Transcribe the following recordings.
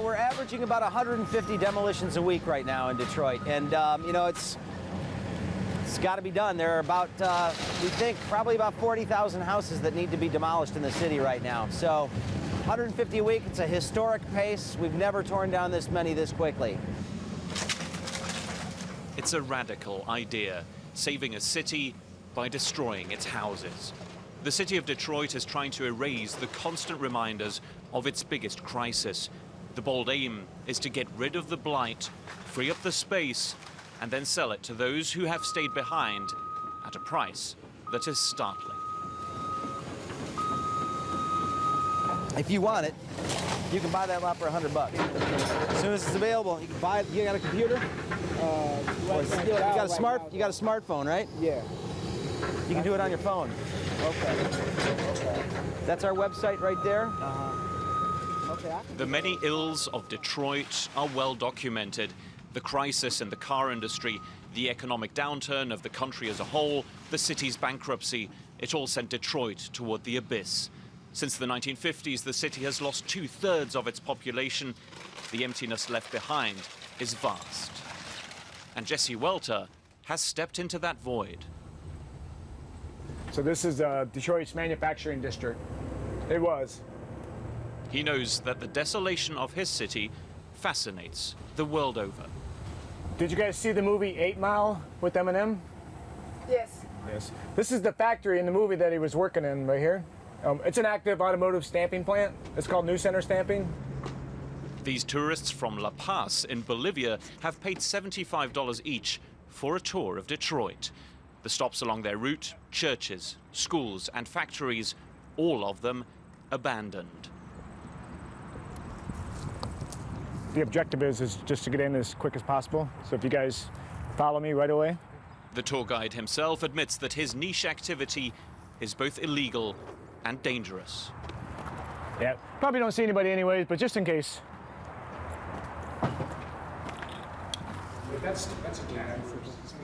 We're averaging about 150 demolitions a week right now in Detroit, and you know, it's got to be done. There are about, we think, probably about 40,000 houses that need to be demolished in the city right now. So 150 a week, it's a historic pace. We've never torn down this many this quickly. It's a radical idea, saving a city by destroying its houses. The city of Detroit is trying to erase the constant reminders of its biggest crisis. The bold aim is to get rid of the blight, free up the space, and then sell it to those who have stayed behind at a price that is startling. If you want it, you can buy that lot for $100. As soon as it's available, you can buy it. You got a computer? You got a smartphone, right? Yeah. You can do it on your phone. Okay. That's our website right there. Okay. The many ills of Detroit are well documented. The crisis in the car industry, the economic downturn of the country as a whole, the city's bankruptcy, it all sent Detroit toward the abyss. Since the 1950s, the city has lost 2/3 of its population. The emptiness left behind is vast. And Jesse Welter has stepped into that void. So this is Detroit's manufacturing district. It was. He knows that the desolation of his city fascinates the world over. Did you guys see the movie 8 Mile with Eminem? Yes. Yes. This is the factory in the movie that he was working in right here. It's an active automotive stamping plant. It's called New Center Stamping. These tourists from La Paz in Bolivia have paid $75 each for a tour of Detroit. The stops along their route, churches, schools and factories, all of them abandoned. The objective is just to get in as quick as possible. So if you guys follow me right away. The tour guide himself admits that his niche activity is both illegal and dangerous. Yeah, probably don't see anybody anyways, but just in case.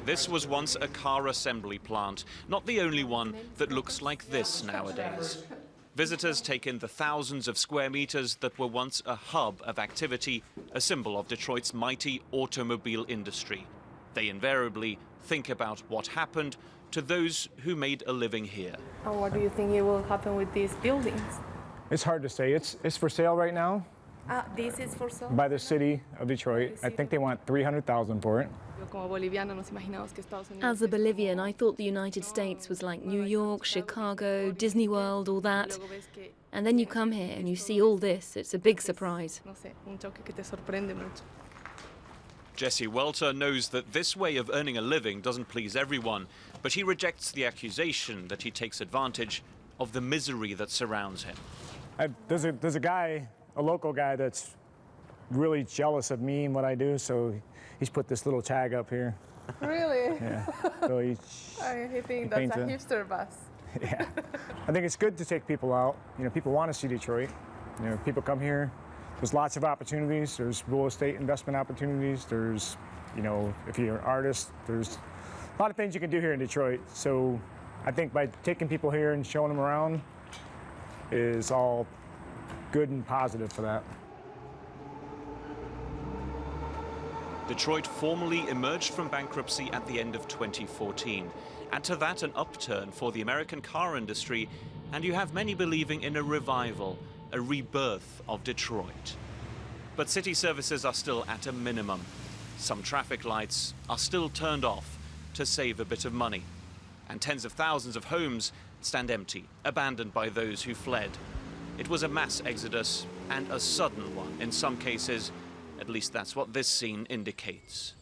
This was once a car assembly plant, not the only one that looks like this nowadays. Visitors take in the thousands of square meters that were once a hub of activity, a symbol of Detroit's mighty automobile industry. They invariably think about what happened to those who made a living here. And what do you think it will happen with these buildings? It's hard to say. It's for sale right now. This is for sale? By the city of Detroit. I think they want $300,000 for it. As a Bolivian, I thought the United States was like New York, Chicago, Disney World, all that. And then you come here and you see all this. It's a big surprise. Jesse Welter knows that this way of earning a living doesn't please everyone, but he rejects the accusation that he takes advantage of the misery that surrounds him. There's a guy, a local guy, that's really jealous of me and what I do, so he's put this little tag up here. Really? Yeah. So he thinks that's a hipster bus. Yeah. I think it's good to take people out. You know, people want to see Detroit. You know, people come here. There's lots of opportunities. There's real estate investment opportunities. There's, you know, if you're an artist, there's a lot of things you can do here in Detroit. So I think by taking people here and showing them around is all good and positive for that. Detroit formally emerged from bankruptcy at the end of 2014. Add to that an upturn for the American car industry, and you have many believing in a revival, a rebirth of Detroit. But city services are still at a minimum. Some traffic lights are still turned off to save a bit of money. And tens of thousands of homes stand empty, abandoned by those who fled. It was a mass exodus, and a sudden one in some cases. At least that's what this scene indicates.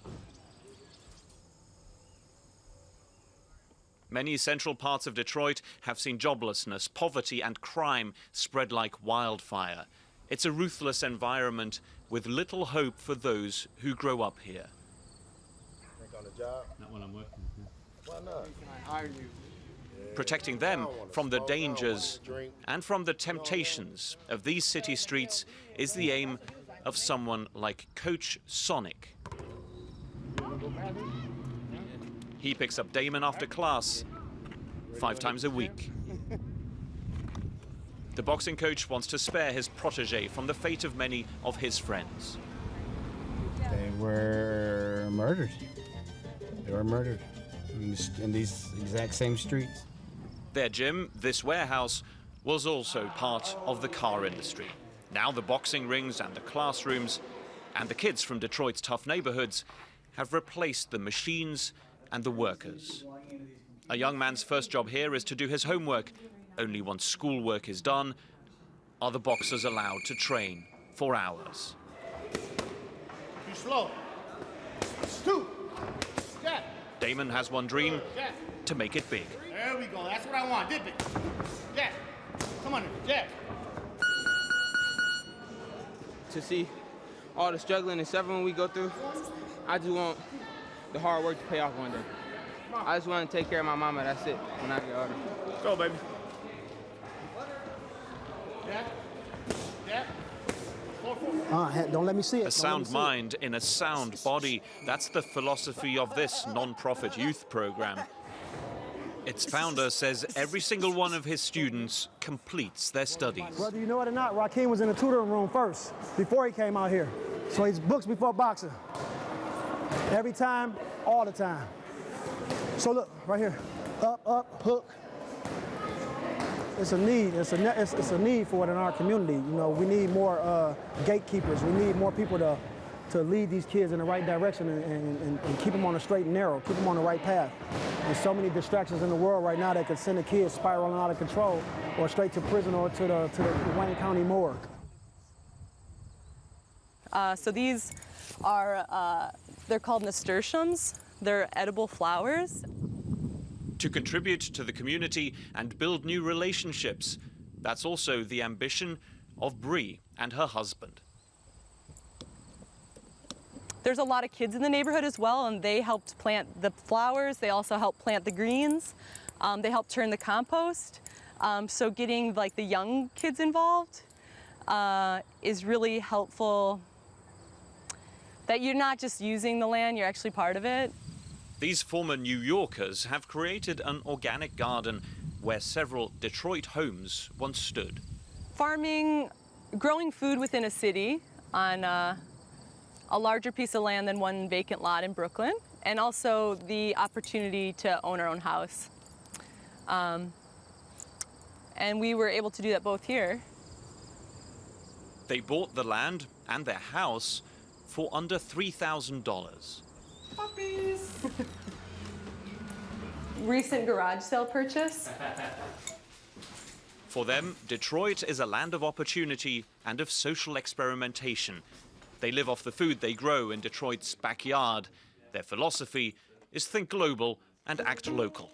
Many central parts of Detroit have seen joblessness, poverty and crime spread like wildfire. It's a ruthless environment with little hope for those who grow up here. On the job? Not when I'm working. Why not? Protecting them from the dangers and from the temptations of these city streets is the aim of someone like Coach Sonic. He picks up Damon after class 5 times a week. The boxing coach wants to spare his protege from the fate of many of his friends. They were murdered. They were murdered in these exact same streets. Their gym, this warehouse, was also part of the car industry. Now the boxing rings and the classrooms and the kids from Detroit's tough neighborhoods have replaced the machines and the workers. A young man's first job here is to do his homework. Only once schoolwork is done are the boxers allowed to train for hours. Too slow. Two. Jack. Damon has one dream: to make it big. There we go. That's what I want. Dip it. Jack. Come on, Jack. To see all the struggling and suffering we go through, I just want the hard work to pay off one day. I just want to take care of my mama, that's it, when I get older. Go, baby. Jack. Jack. Don't let me see it. A sound mind in a sound body. That's the philosophy of this non-profit youth program. Its founder says every single one of his students completes their studies. Whether you know it or not, Rakim was in the tutoring room first, before he came out here. So he's books before boxing. Every time, all the time. So look, right here, up, hook. It's a need. It's a need for it in our community. You know, we need more gatekeepers. We need more people to lead these kids in the right direction and keep them on the straight and narrow, keep them on the right path. There's so many distractions in the world right now that could send a kid spiraling out of control or straight to prison or to the Wayne County morgue. So these are, they're called nasturtiums. They're edible flowers. To contribute to the community and build new relationships. That's also the ambition of Bree and her husband. There's a lot of kids in the neighborhood as well, and they helped plant the flowers. They also helped plant the greens. They helped turn the compost. So getting like the young kids involved is really helpful. That you're not just using the land, you're actually part of it. These former New Yorkers have created an organic garden where several Detroit homes once stood. Farming, growing food within a city on a larger piece of land than one vacant lot in Brooklyn, and also the opportunity to own our own house. And we were able to do that both here. They bought the land and their house for under $3,000. Puppies! Recent garage sale purchase. For them, Detroit is a land of opportunity and of social experimentation. They live off the food they grow in Detroit's backyard. Their philosophy is think global and act local.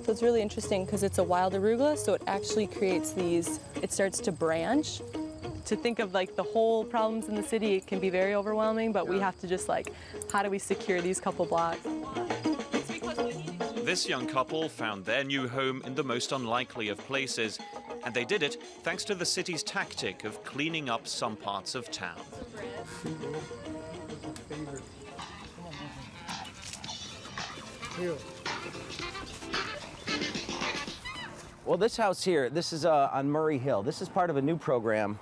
So it's really interesting because it's a wild arugula, so it actually creates these, it starts to branch. To think of like the whole problems in the city, it can be very overwhelming, but we have to just like, how do we secure these couple blocks? This young couple found their new home in the most unlikely of places, and they did it thanks to the city's tactic of cleaning up some parts of town. Well, this house here, this is on Murray Hill. This is part of a new program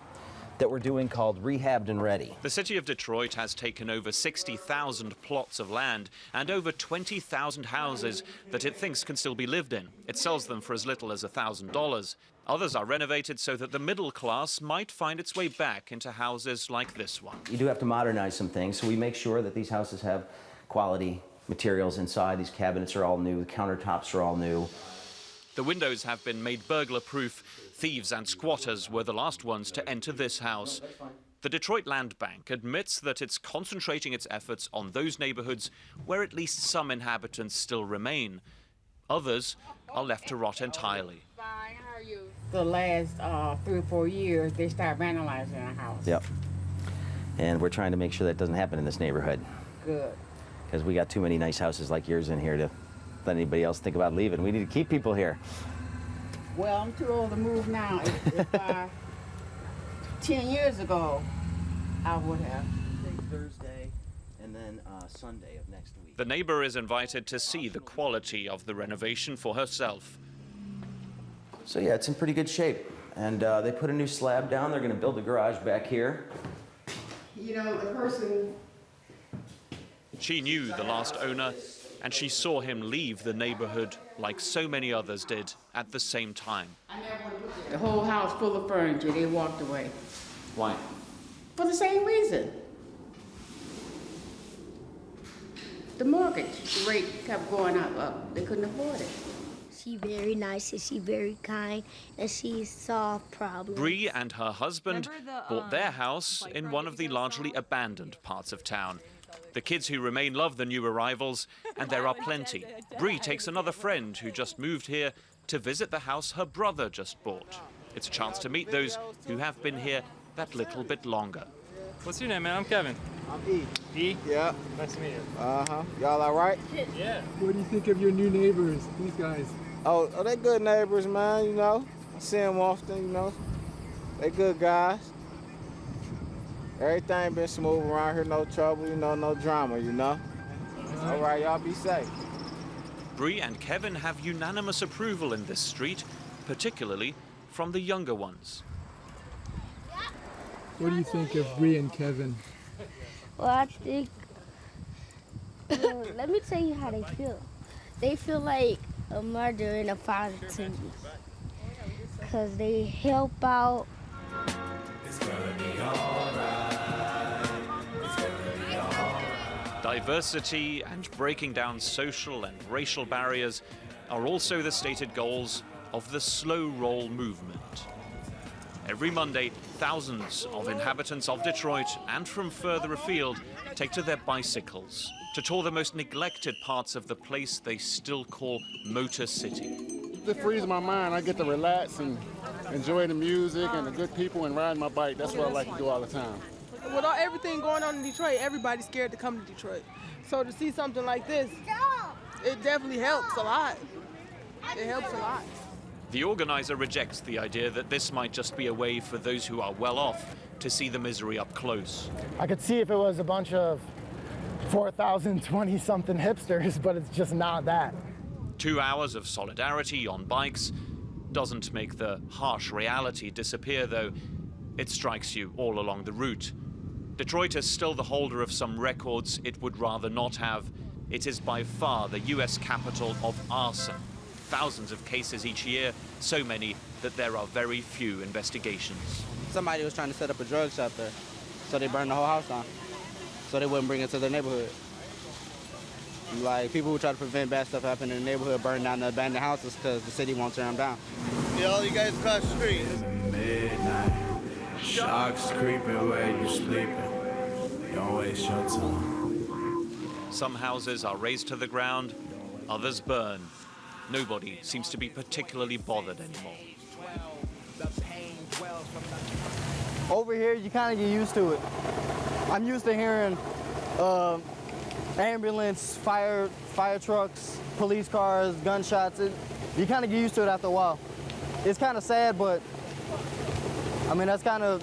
that we're doing called Rehabbed and Ready. The city of Detroit has taken over 60,000 plots of land and over 20,000 houses that it thinks can still be lived in. It sells them for as little as $1,000. Others are renovated so that the middle class might find its way back into houses like this one. You do have to modernize some things, so we make sure that these houses have quality materials inside. These cabinets are all new, the countertops are all new. The windows have been made burglar-proof. Thieves and squatters were the last ones to enter this house. The Detroit Land Bank admits that it's concentrating its efforts on those neighborhoods where at least some inhabitants still remain. Others are left to rot entirely. Fine, how are you? The last 3 or 4 years, they start vandalizing our house. Yep. And we're trying to make sure that doesn't happen in this neighborhood. Good. Because we got too many nice houses like yours in here to let anybody else think about leaving. We need to keep people here. Well, I'm too old to move now. If 10 years ago, I would have. Thursday, and then Sunday of next week. The neighbor is invited to see the quality of the renovation for herself. So yeah, it's in pretty good shape. And they put a new slab down. They're going to build a garage back here. You know, the person. She knew the last owner, and she saw him leave the neighborhood like so many others did at the same time. The whole house full of furniture, they walked away. Why? For the same reason. The mortgage rate kept going up. They couldn't afford it. She's very nice and she's very kind and she solved problems. Bree and her husband bought their house in one of the largely abandoned parts of town. The kids who remain love the new arrivals, and there are plenty. Bree takes another friend who just moved here to visit the house her brother just bought. It's a chance to meet those who have been here that little bit longer. What's your name, man? I'm Kevin. I'm E. E? Yeah. Nice to meet you. Uh-huh. Y'all all right? Yeah. What do you think of your new neighbors, these guys? Oh, they good neighbors, man, you know. I see them often, you know. They good guys. Everything been smooth around here, no trouble, you know, no drama, you know. All right, y'all be safe. Bree and Kevin have unanimous approval in this street, particularly from the younger ones. What do you think of Bree and Kevin? Well, I think, let me tell you how they feel. They feel like a mother and a father to me. Because they help out. It's gonna be all right. It's gonna be all right. Diversity and breaking down social and racial barriers are also the stated goals of the Slow Roll movement. Every Monday, thousands of inhabitants of Detroit and from further afield take to their bicycles to tour the most neglected parts of the place they still call Motor City. It frees my mind. I get to relax and enjoy the music and the good people and ride my bike. That's what I like to do all the time. With everything going on in Detroit, everybody's scared to come to Detroit. So to see something like this, it definitely helps a lot. It helps a lot. The organizer rejects the idea that this might just be a way for those who are well off to see the misery up close. I could see if it was a bunch of 4,020-something hipsters, but it's just not that. 2 hours of solidarity on bikes doesn't make the harsh reality disappear, though. It strikes you all along the route. Detroit is still the holder of some records it would rather not have. It is by far the U.S. capital of arson. Thousands of cases each year, so many that there are very few investigations. Somebody was trying to set up a drug shop there, so they burned the whole house down, so they wouldn't bring it to their neighborhood. Like, people who try to prevent bad stuff happening in the neighborhood burn down the abandoned houses because the city won't tear them down. Yo, you guys across the street. Midnight, sharks creeping where you sleeping. Don't waste your time. Some houses are razed to the ground, others burn. Nobody seems to be particularly bothered anymore. Over here, you kind of get used to it. I'm used to hearing ambulance, fire trucks, police cars, gunshots. You kind of get used to it after a while. It's kind of sad, but I mean, that's kind of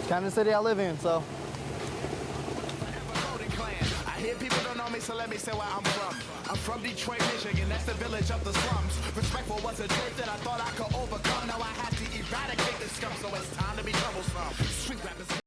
the city I live in, so. I hear people don't know me, so let me say where I'm from. I'm from Detroit, Michigan, that's the village of the slums. Respectful was a trait that I thought I could overcome. Now I have to eradicate the scum, so it's time to be troublesome. Street rappers.